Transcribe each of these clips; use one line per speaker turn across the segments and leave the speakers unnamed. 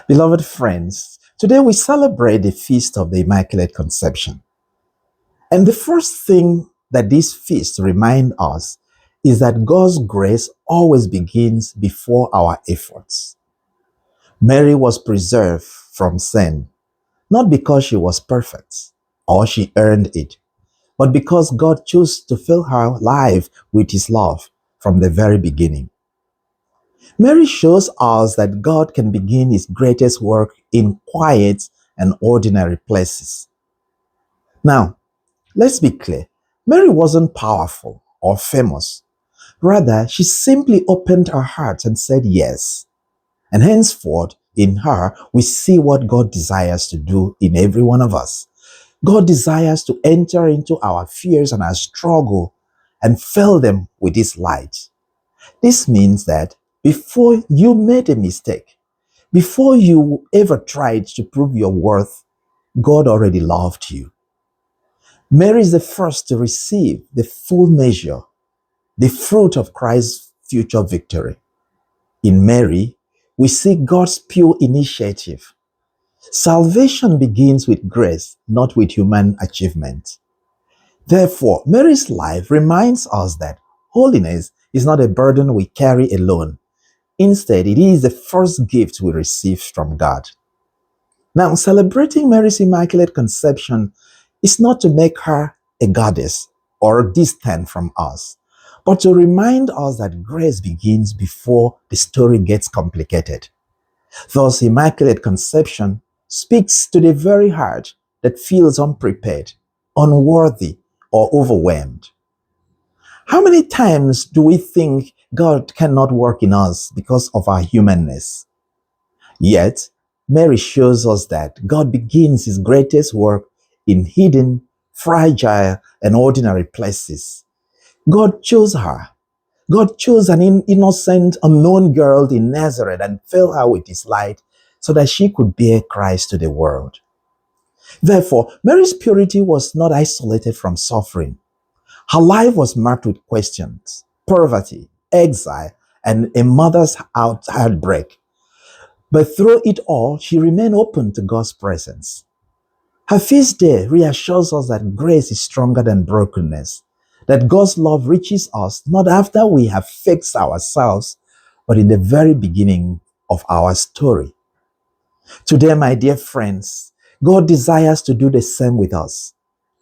Beloved friends, today we celebrate the feast of the Immaculate Conception. And the first thing that this feast reminds us is that God's grace always begins before our efforts. Mary was preserved from sin, not because she was perfect or she earned it, but because God chose to fill her life with His love from the very beginning. Mary shows us that God can begin His greatest work in quiet and ordinary places. Now, let's be clear. Mary wasn't powerful or famous. Rather, she simply opened her heart and said yes. And henceforth, in her, we see what God desires to do in every one of us. God desires to enter into our fears and our struggle and fill them with His light. This means that before you made a mistake, before you ever tried to prove your worth, God already loved you. Mary is the first to receive the full measure, the fruit of Christ's future victory. In Mary, we see God's pure initiative. Salvation begins with grace, not with human achievement. Therefore, Mary's life reminds us that holiness is not a burden we carry alone. Instead, it is the first gift we receive from God. Now, celebrating Mary's Immaculate Conception is not to make her a goddess or distant from us, but to remind us that grace begins before the story gets complicated. Thus, Immaculate Conception speaks to the very heart that feels unprepared, unworthy, or overwhelmed. How many times do we think God cannot work in us because of our humanness? Yet, Mary shows us that God begins His greatest work in hidden, fragile, and ordinary places. God chose her. God chose an innocent, unknown girl in Nazareth and filled her with His light so that she could bear Christ to the world. Therefore, Mary's purity was not isolated from suffering. Her life was marked with questions, poverty, exile, and a mother's heartbreak. But through it all, she remained open to God's presence. Her feast day reassures us that grace is stronger than brokenness, that God's love reaches us not after we have fixed ourselves, but in the very beginning of our story. Today, my dear friends, God desires to do the same with us,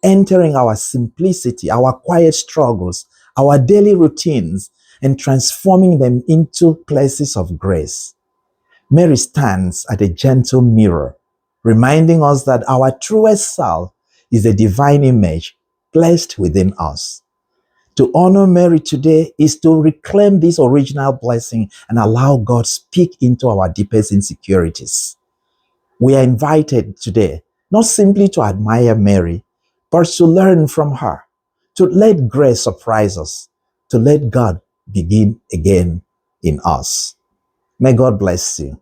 entering our simplicity, our quiet struggles, our daily routines, and transforming them into places of grace. Mary stands at a gentle mirror, reminding us that our truest self is a divine image placed within us. To honor Mary today is to reclaim this original blessing and allow God speak into our deepest insecurities. We are invited today not simply to admire Mary, but to learn from her, to let grace surprise us, to let God begin again in us. May God bless you.